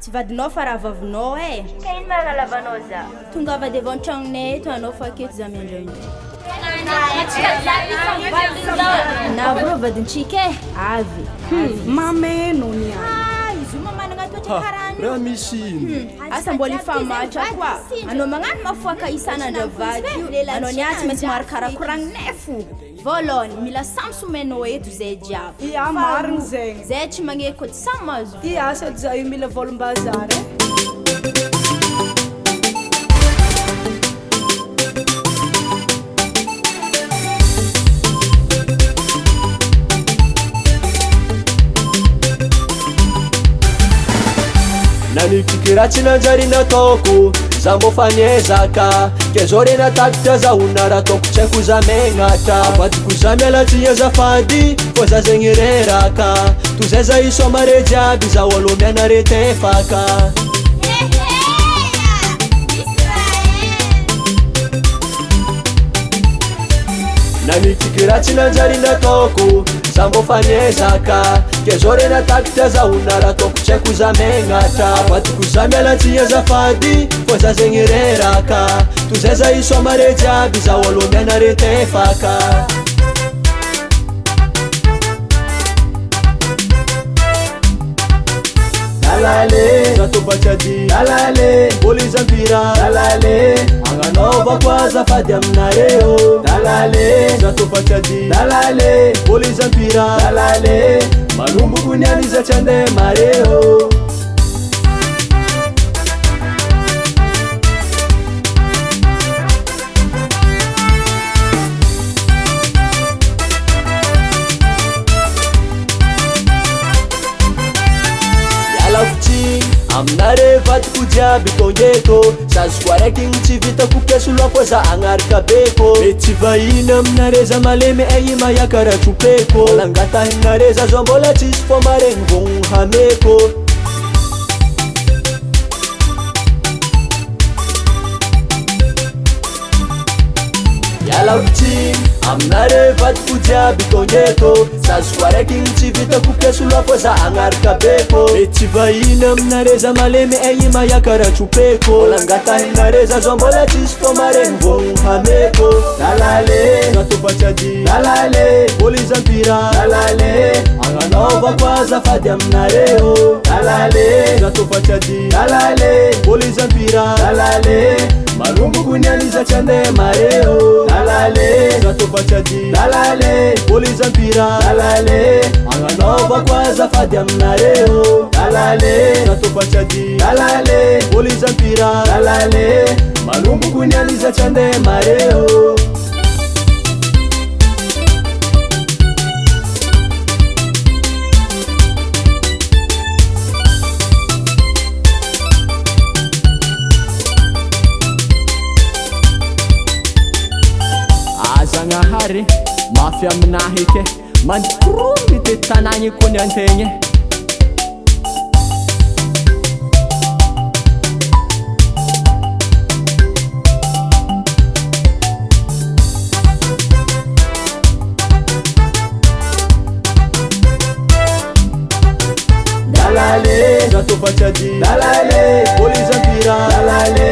Tsy vadinao fa raha vavinao e. Ka ino marana lavanao za? Tongava devant an-tragnonay eto anao fa aketo za miandraindray. Na bro vadintsika e? Avy. Mameno niya. Izy io mamanana toetra karany. Raha misy ino? Asa mbola ifamatra koa. Anao magnano mafoaka isan'andro vady io. Anao niatsy maintsy marakarakoranay fo. Voalohany mila samy somenao eto zay jiaby. Ia marina zegny. Zay tsy magneky tsy samy mazo. Ia sady za io mila volombazary. Nanikikiratsy nanjary nataoko za mbô faniezaka ke zao re natakitra zahona raha ataoko tsy haiko za megnatra avadiko za mialatsy azafady fô za zegny reraka toy zay za isomare jiaby za olo mianare tefaka nanikikiratsy nanjary nataoko za mbô faniezaka ke zao re natakitra zahona raha ataoko tsy haiko za megnatra avadiko za mialatsy azafady fô za zegny reraka toy zay za isomare jiaby za olo mianare tefaka dalale zatobatsady dalale polizampira dalale agnanovako azafady aminareo dalale zatobatsady dalale polizampira dalale manomboko nianiza tsy andeha mareo aminare vadiko jiaby tongeto zazoko araiky igny tsy vitako kesoloa fô za agnaraka beko e tsy vahiny aminare za malemy egny mayakara tropeko langatahinare za zao mbola tsisy fô maregny vogno hameko yalavitsy aminare vadiko jiaby tongeto zazoko araiky igny tsy vitako kesoloa fô za agnaraka beko e tsy vahiny aminare za malemy egny mayakara tropeko langatahinare za zao mbola tsisy fô maregny vogno hameko dalale zatobatsady dalale polizampira dalale agnanovako azafady aminareo dalale zatobatsady dalale polizampira dalale manomboko nianiza tsy andeha mareo dalale zatobatsady dalale polizampira dalale agnanovako azafady aminareo dalale zatobatsady dalale polizampira dalale manomboko nianiza tsy andeha mareo Zagnahary mafy aminahy ke mandikoromy te tanagny kony antegny dalale zatobatsady dalale polizampira dalale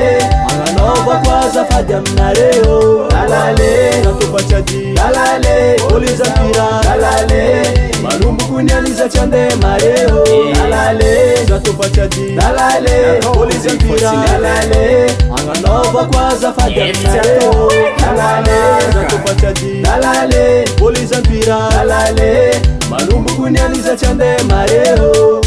agnanovako azafady aminareo dalale zatobatsady dalale polizampira dalale manomboko nianiza tsy andeha mareo dalale zatobatsady dalale polizampira dalale agnanovako azafady aminareo dalale zatobatsady dalale polizampira dalale manomboko nianiza tsy andeha mareo